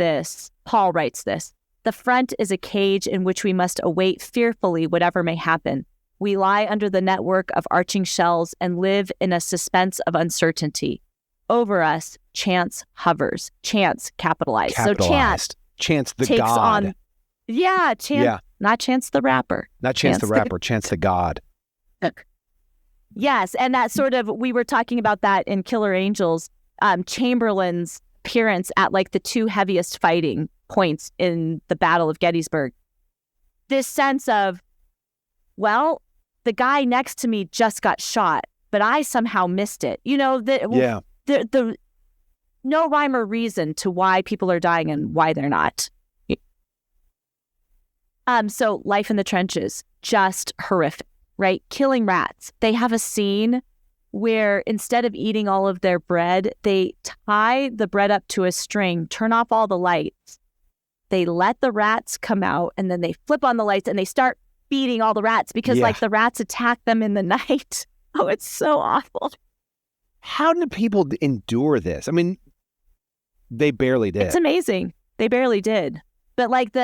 this. The front is a cage in which we must await fearfully whatever may happen. We lie under the network of arching shells and live in a suspense of uncertainty. Over us, chance hovers. Chance capitalized. So Chance the takes God. On, Chance. Yeah. Not Chance the Rapper. Not Chance the Rapper, Chance the God. Yes, and that sort of, we were talking about that in Killer Angels, Chamberlain's appearance at like the two heaviest fighting points in the Battle of Gettysburg. This sense of, well, the guy next to me just got shot, but I somehow missed it. The no rhyme or reason to why people are dying and why they're not. So life in the trenches, just horrific, right? Killing rats. They have a scene where instead of eating all of their bread, they tie the bread up to a string, turn off all the lights, they let the rats come out, and then they flip on the lights and they start feeding all the rats because like the rats attack them in the night. Oh, it's so awful. How did people endure this? I mean, they barely did. It's amazing. They barely did. But like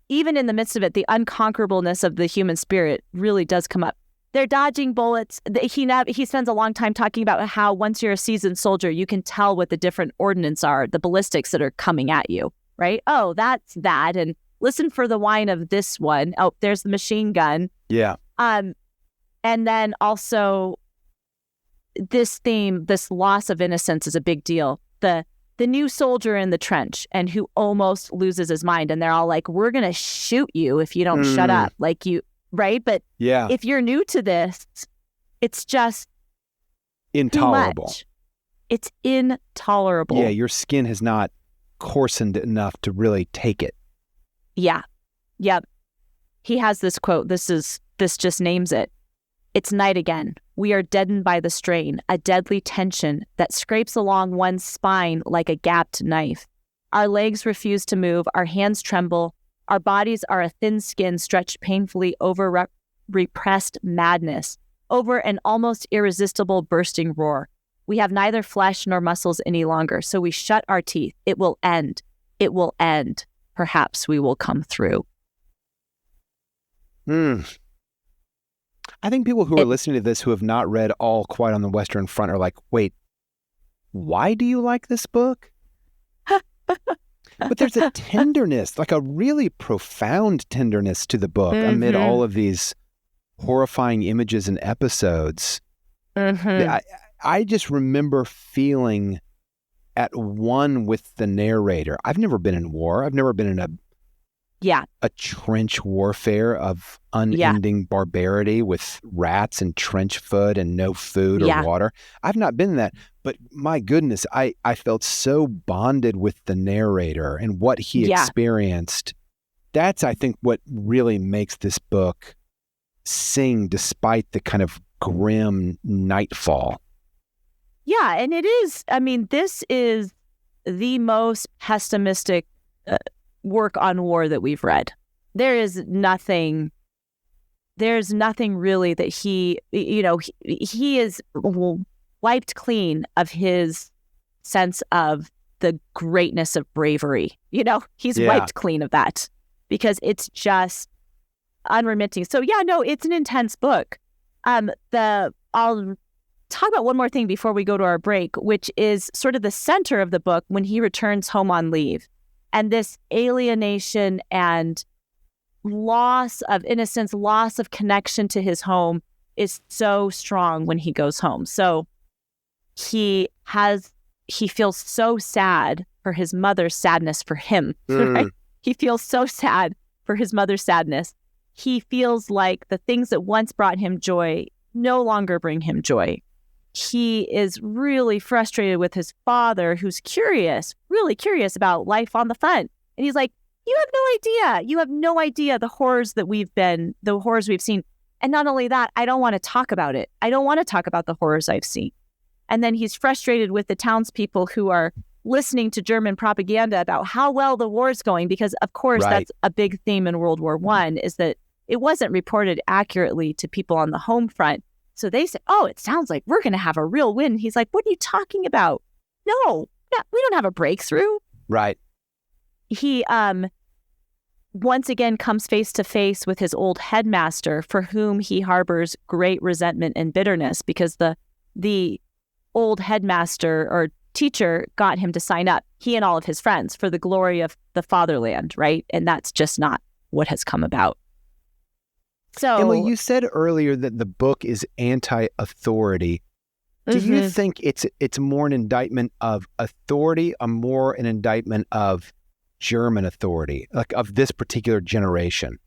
even in the midst of it, the unconquerableness of the human spirit really does come up. They're dodging bullets. He spends a long time talking about how once you're a seasoned soldier, you can tell what the different ordnance are, the ballistics that are coming at you, right? Oh, that's that. And listen for the whine of this one. Oh, there's the machine gun. Yeah. And then also this theme, this loss of innocence is a big deal. The new soldier in the trench and who almost loses his mind. And they're all like, we're going to shoot you if you don't shut up. Like you, right? But if you're new to this, it's just intolerable. Too much. It's intolerable. Yeah, your skin has not coarsened enough to really take it. Yeah. Yep. He has this quote. This just names it. It's night again. We are deadened by the strain, a deadly tension that scrapes along one's spine like a gapped knife. Our legs refuse to move. Our hands tremble. Our bodies are a thin skin stretched painfully over repressed madness, over an almost irresistible bursting roar. We have neither flesh nor muscles any longer, so we shut our teeth. It will end. It will end. Perhaps we will come through. I think people who are listening to this who have not read All Quiet on the Western Front are like, wait, why do you like this book? But there's a tenderness, like a really profound tenderness to the book amid all of these horrifying images and episodes. I just remember feeling at one with the narrator. I've never been in war. I've never been in a trench warfare of unending barbarity with rats and trench foot and no food or water. I've not been in that, but my goodness, I felt so bonded with the narrator and what he experienced. That's, I think, what really makes this book sing despite the kind of grim nightfall. Yeah, and it is, I mean, this is the most pessimistic work on war that we've read. There's nothing really that he is wiped clean of his sense of the greatness of bravery. He's wiped clean of that because it's just unremitting. So it's an intense book. I'll talk about one more thing before we go to our break, which is sort of the center of the book when he returns home on leave. And this alienation and loss of innocence, loss of connection to his home is so strong when he goes home. So he feels so sad for his mother's sadness for him. Right? He feels so sad for his mother's sadness. He feels like the things that once brought him joy no longer bring him joy. He is really frustrated with his father, who's really curious about life on the front. And he's like, you have no idea. You have no idea the horrors we've seen. And not only that, I don't want to talk about it. I don't want to talk about the horrors I've seen. And then he's frustrated with the townspeople who are listening to German propaganda about how well the war's going, because of course that's a big theme in World War I, is that it wasn't reported accurately to people on the home front. So they said, oh, it sounds like we're going to have a real win. He's like, what are you talking about? No, we don't have a breakthrough. Right. He once again comes face to face with his old headmaster, for whom he harbors great resentment and bitterness because the old headmaster or teacher got him to sign up, he and all of his friends, for the glory of the fatherland, right? And that's just not what has come about. So, Emily, you said earlier that the book is anti-authority. Do you think it's more an indictment of authority or more an indictment of German authority, like of this particular generation?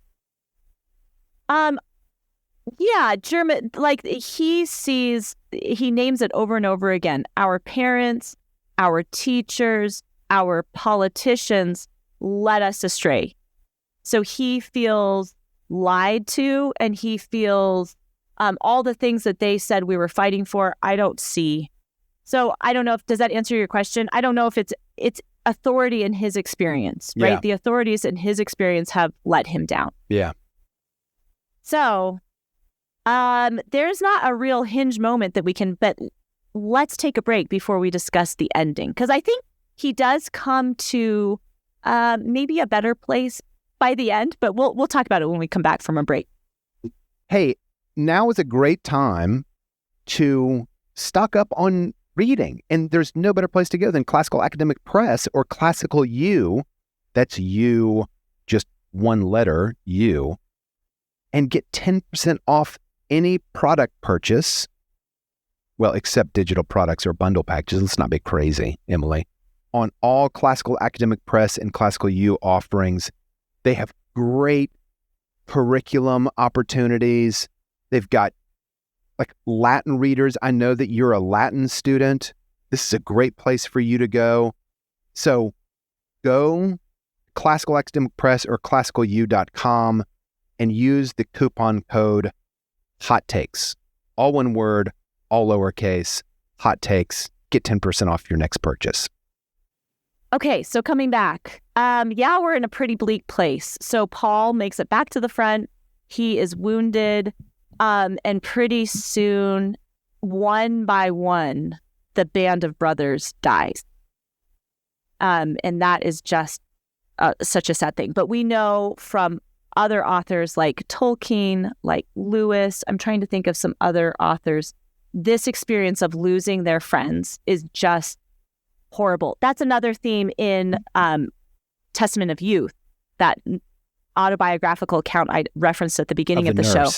German, like he names it over and over again. Our parents, our teachers, our politicians led us astray. So he feels lied to, and he feels all the things that they said we were fighting for, I don't see. So I don't know does that answer your question? I don't know if it's authority in his experience, right? Yeah. The authorities in his experience have let him down. Yeah. So there's not a real hinge moment that we can, but let's take a break before we discuss the ending. Because I think he does come to maybe a better place by the end, but we'll talk about it when we come back from a break. Hey, now is a great time to stock up on reading. And there's no better place to go than Classical Academic Press or Classical U. That's U, just one letter, U. And get 10% off any product purchase. Well, except digital products or bundle packages. Let's not be crazy, Emily. On all Classical Academic Press and Classical U offerings, they have great curriculum opportunities. They've got like Latin readers. I know that you're a Latin student. This is a great place for you to go. So go Classical Academic Press or classicalu.com and use the coupon code Hot Takes. All one word, all lowercase, Hot Takes. Get 10% off your next purchase. Okay, so coming back, we're in a pretty bleak place. So Paul makes it back to the front. He is wounded, and pretty soon, one by one, the band of brothers dies. And that is just such a sad thing. But we know from other authors like Tolkien, like Lewis, I'm trying to think of some other authors, this experience of losing their friends is just horrible. That's another theme in Testament of Youth, that autobiographical account I referenced at the beginning of the show.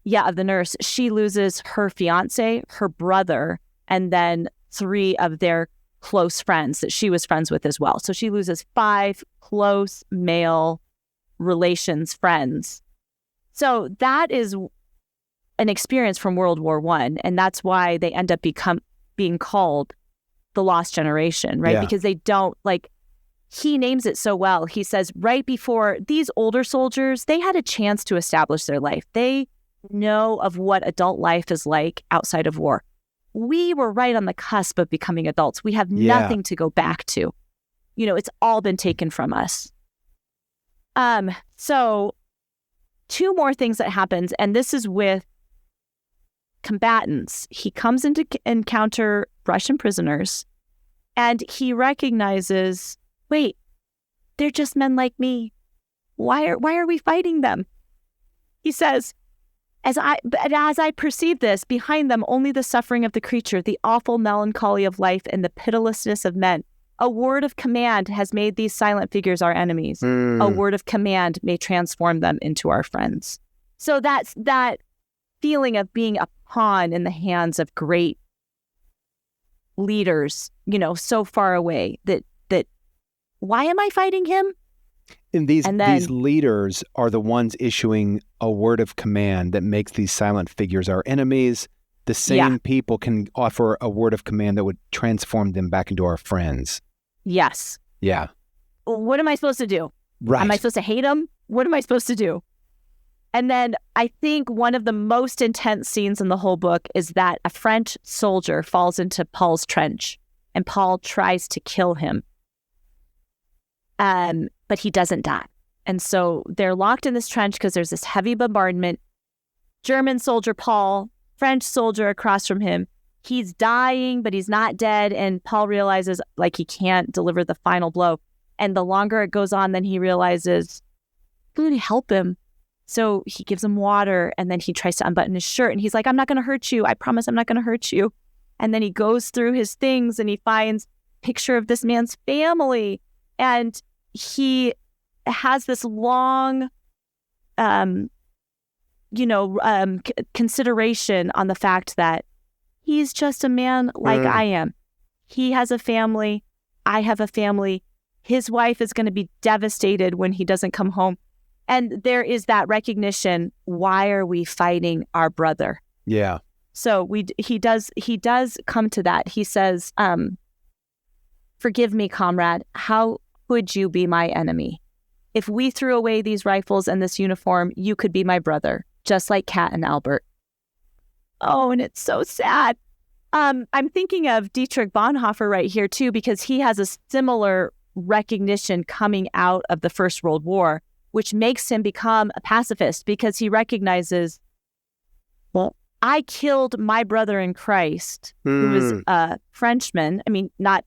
Yeah, of the nurse. She loses her fiance, her brother, and then 3 of their close friends that she was friends with as well. So she loses 5 close male relations, friends. So that is an experience from World War I, and that's why they end up being called the lost generation, right? Yeah. Because they don't, like, he names it so well. He says right before, these older soldiers, they had a chance to establish their life. They know of what adult life is like outside of war. We were right on the cusp of becoming adults. We have nothing to go back to. You know, it's all been taken from us. So 2 more things that happens, and this is with combatants. He comes in to encounter Russian prisoners, and he recognizes, wait, they're just men like me. Why are we fighting them? He says, as I perceive this, behind them only the suffering of the creature, the awful melancholy of life, and the pitilessness of men. A word of command has made these silent figures our enemies. A word of command may transform them into our friends. So that's that feeling of being a pawn in the hands of great leaders, you know, so far away that why am I fighting him? And these leaders are the ones issuing a word of command that makes these silent figures our enemies. The same people can offer a word of command that would transform them back into our friends. Yes. Yeah. What am I supposed to do? Right. Am I supposed to hate him? What am I supposed to do? And then I think one of the most intense scenes in the whole book is that a French soldier falls into Paul's trench, and Paul tries to kill him. But he doesn't die. And so they're locked in this trench because there's this heavy bombardment. German soldier Paul, French soldier across from him. He's dying, but he's not dead. And Paul realizes, like, he can't deliver the final blow. And the longer it goes on, then he realizes, I'm going to help him. So he gives him water, and then he tries to unbutton his shirt. And he's like, I'm not going to hurt you. I promise I'm not going to hurt you. And then he goes through his things, and he finds a picture of this man's family. And he has this long, consideration on the fact that he's just a man like I am. He has a family. I have a family. His wife is going to be devastated when he doesn't come home. And there is that recognition. Why are we fighting our brother? Yeah. So he does come to that. He says, forgive me, comrade. How could you be my enemy? If we threw away these rifles and this uniform, you could be my brother, just like Kat and Albert. Oh, and it's so sad. I'm thinking of Dietrich Bonhoeffer right here too, because he has a similar recognition coming out of the First World War, which makes him become a pacifist because he recognizes, well, I killed my brother in Christ, who was a Frenchman. I mean, not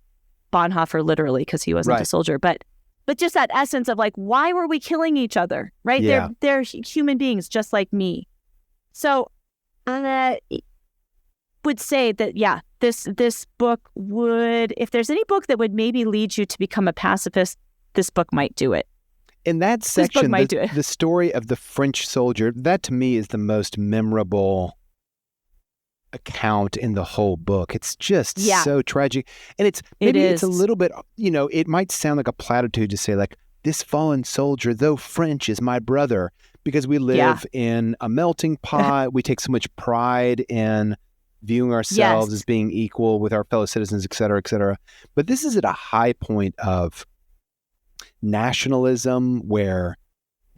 Bonhoeffer literally, because he wasn't a soldier, but just that essence of like, why were we killing each other, right? Yeah. They're human beings just like me. So would say that, yeah, this book would, if there's any book that would maybe lead you to become a pacifist, this book might do it. In that section, the story of the French soldier, that to me is the most memorable account in the whole book. It's just so tragic. And it's a little bit, it might sound like a platitude to say like, this fallen soldier, though French, is my brother, because we live in a melting pot. We take so much pride in viewing ourselves as being equal with our fellow citizens, et cetera, et cetera. But this is at a high point of nationalism where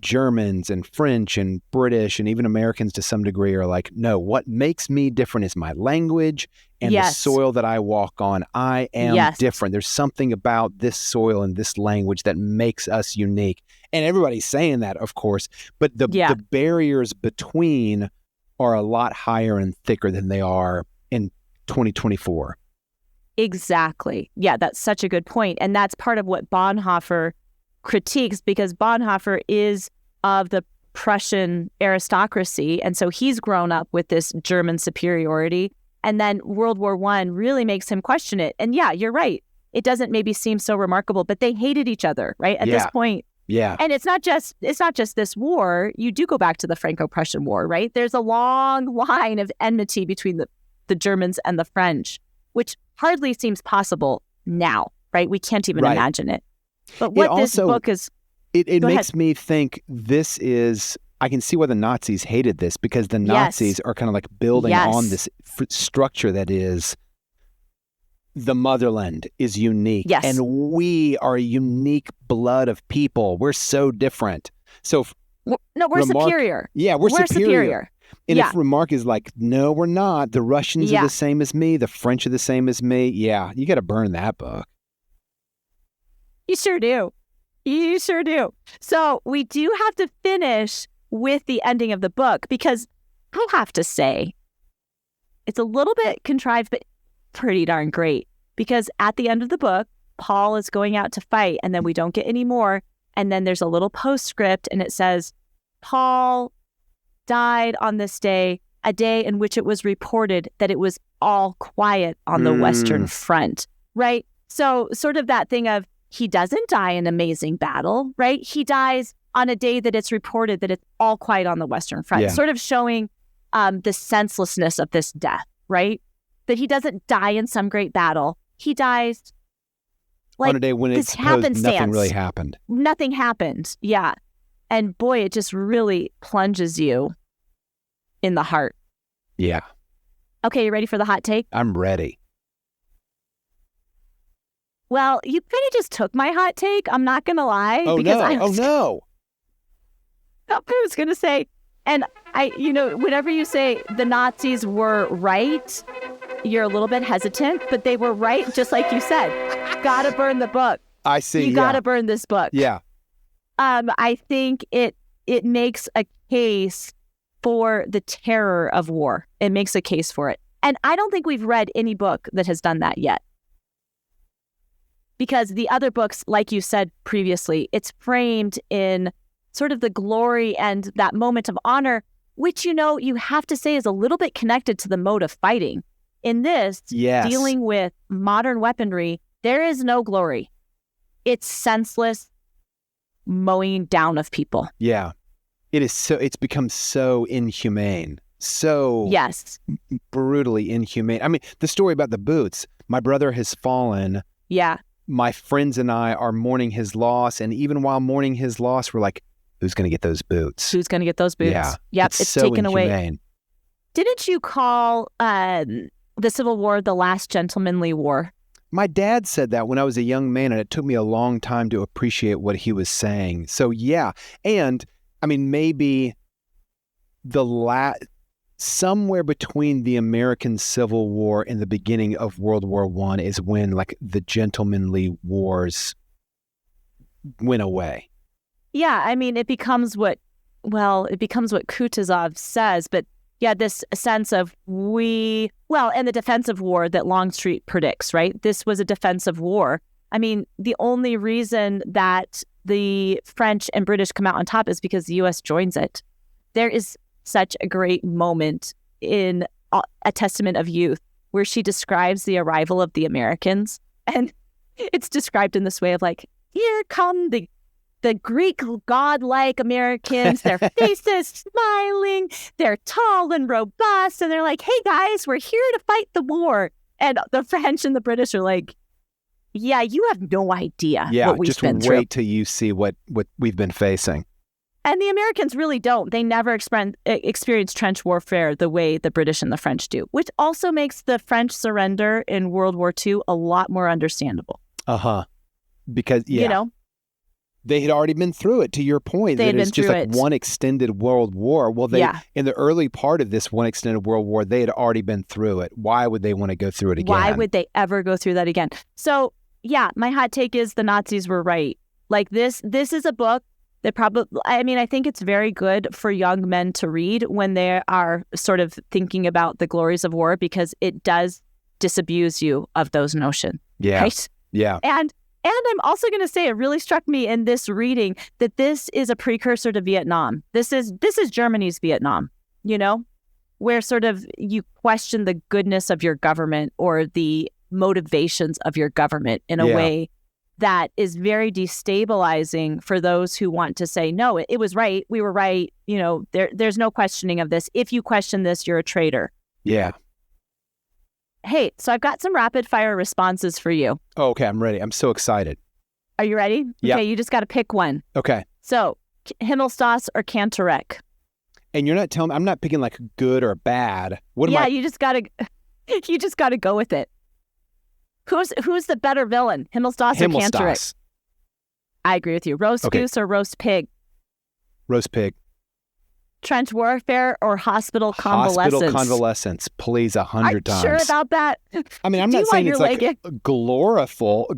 Germans and French and British and even Americans to some degree are like, no, what makes me different is my language and the soil that I walk on. I am different. There's something about this soil and this language that makes us unique. And everybody's saying that, of course, but the barriers between are a lot higher and thicker than they are in 2024. Exactly. Yeah, that's such a good point. And that's part of what Bonhoeffer critiques, because Bonhoeffer is of the Prussian aristocracy. And so he's grown up with this German superiority. And then World War I really makes him question it. And yeah, you're right. It doesn't maybe seem so remarkable, but they hated each other, right? At this point. Yeah. And it's not just this war. You do go back to the Franco-Prussian War, right? There's a long line of enmity between the Germans and the French, which hardly seems possible now, right? We can't even imagine it. But what this book is... It makes me think this is... I can see why the Nazis hated this, because the Nazis are kind of like building on this structure that is... The motherland is unique, and we are a unique blood of people. We're so different. So, we're superior. Yeah, we're superior. And if Remarque is like, no, we're not. The Russians are the same as me. The French are the same as me. Yeah, you got to burn that book. You sure do. You sure do. So we do have to finish with the ending of the book, because I have to say, it's a little bit contrived, but pretty darn great, because at the end of the book, Paul is going out to fight, and then we don't get any more. And then there's a little postscript, and it says, Paul died on this day, a day in which it was reported that it was all quiet on the Western Front, right? So sort of that thing of, he doesn't die in amazing battle, right? He dies on a day that it's reported that it's all quiet on the Western Front, sort of showing the senselessness of this death, right? That he doesn't die in some great battle. He dies like on a day when it's nothing really happened. Nothing happened, yeah. And boy, it just really plunges you in the heart. Yeah. Okay, you ready for the hot take? I'm ready. Well, you kind of just took my hot take. I'm not going to lie. Oh, because no. I was going to say, and whenever you say the Nazis were right, you're a little bit hesitant, but they were right, just like you said. Gotta burn the book. I see. You gotta burn this book. Yeah. I think it makes a case for the terror of war. It makes a case for it. And I don't think we've read any book that has done that yet. Because the other books, like you said previously, it's framed in sort of the glory and that moment of honor, which, you have to say is a little bit connected to the mode of fighting. In this, dealing with modern weaponry, there is no glory. It's senseless mowing down of people. Yeah. It's become so inhumane. So brutally inhumane. I mean, the story about the boots, my brother has fallen. Yeah. My friends and I are mourning his loss. And even while mourning his loss, we're like, who's going to get those boots? Who's going to get those boots? Yeah. Yep. It's so taken inhumane. Away. Didn't you call the Civil War the last gentlemanly war? My dad said that when I was a young man, and it took me a long time to appreciate what he was saying. So, yeah. And, I mean, maybe somewhere between the American Civil War and the beginning of World War I is when like the gentlemanly wars went away. Yeah, I mean, it becomes what Kutuzov says, but yeah, this sense of and the defensive war that Longstreet predicts, right? This was a defensive war. I mean, the only reason that the French and British come out on top is because the U.S. joins it. There is such a great moment in A Testament of Youth where she describes the arrival of the Americans. And it's described in this way of like, here come the Greek godlike Americans, their faces smiling, they're tall and robust, and they're like, hey guys, we're here to fight the war. And the French and the British are like, yeah, you have no idea what we've been through. Just wait till you see what we've been facing. And the Americans really don't. They never experience trench warfare the way the British and the French do, which also makes the French surrender in World War II a lot more understandable. Because, they had already been through it, to your point. That it's just like one extended world war. Well, in the early part of this one extended world war, they had already been through it. Why would they want to go through it again? Why would they ever go through that again? So, yeah, my hot take is the Nazis were right. Like this is a book that I think it's very good for young men to read when they are sort of thinking about the glories of war, because it does disabuse you of those notions. Yeah. Right? Yeah. And I'm also going to say it really struck me in this reading that this is a precursor to Vietnam. This is Germany's Vietnam, where sort of you question the goodness of your government or the motivations of your government in a way that is very destabilizing for those who want to say, no, it was right. We were right. There's no questioning of this. If you question this, you're a traitor. Yeah. Hey, so I've got some rapid fire responses for you. Oh, okay, I'm ready. I'm so excited. Are you ready? Yeah. Okay, you just got to pick one. Okay. So, Himmelstoss or Cantorek? And you're not telling me, I'm not picking like good or bad. What am I? You just got to go with it. Who's the better villain, Himmelstoss or Cantorek? I agree with you. Roast goose or roast pig? Roast pig. Trench warfare or hospital convalescence? Hospital convalescence, please, 100 times. Are you sure about that? I mean, I'm not saying it's like gloriful.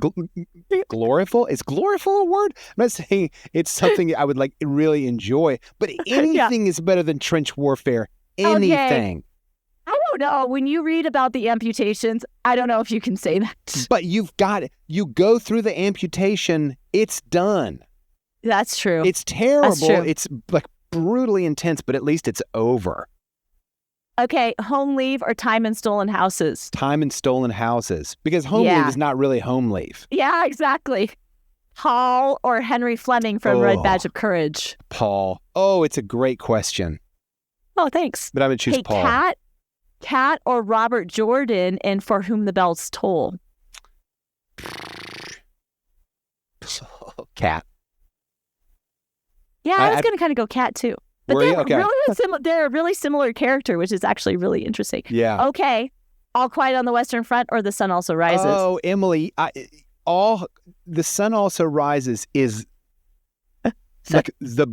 Gloriful? Is gloriful a word? I'm not saying it's something I would like really enjoy, but anything is better than trench warfare. Anything. Okay. I don't know. When you read about the amputations, I don't know if you can say that. But you've got it. You go through the amputation, it's done. That's true. It's terrible. That's true. It's like brutally intense, but at least it's over. Okay, home leave or time in stolen houses? Time in stolen houses. Because home leave is not really home leave. Yeah, exactly. Paul or Henry Fleming from Red Badge of Courage? Paul. Oh, it's a great question. Oh, thanks. But I'm going to choose Paul. Cat or Robert Jordan in For Whom the Bells Toll? Cat. Yeah, I was going to kind of go Cat too. But they're a really similar character, which is actually really interesting. Yeah. Okay. All Quiet on the Western Front or The Sun Also Rises? Oh, Emily, The Sun Also Rises is like the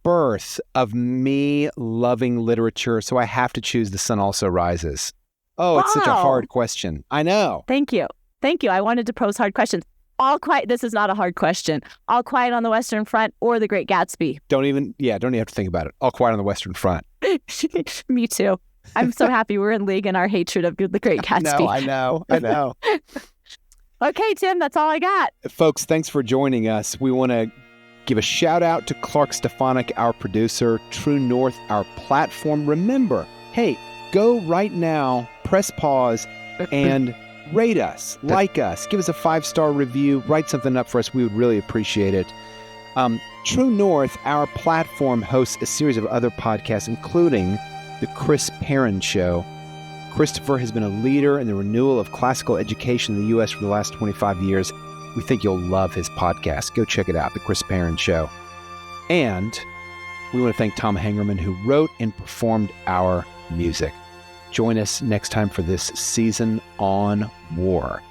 birth of me loving literature, so I have to choose The Sun Also Rises. Oh, it's such a hard question. I know. Thank you. I wanted to pose hard questions. All Quiet, this is not a hard question. All Quiet on the Western Front or The Great Gatsby? Don't even have to think about it. All Quiet on the Western Front. Me too. I'm so happy we're in league in our hatred of The Great Gatsby. I know. Okay, Tim, that's all I got. Folks, thanks for joining us. We want to give a shout out to Clark Stefanik, our producer, True North, our platform. Remember, hey, go right now, press pause, and rate us, like us, give us a 5-star review, write something up for us. We would really appreciate it. True North, our platform, hosts a series of other podcasts, including The Chris Perrin Show. Christopher has been a leader in the renewal of classical education in the U.S. for the last 25 years. We think you'll love his podcast. Go check it out, The Chris Perrin Show. And we want to thank Tom Hangerman, who wrote and performed our music. Join us next time for this season on war.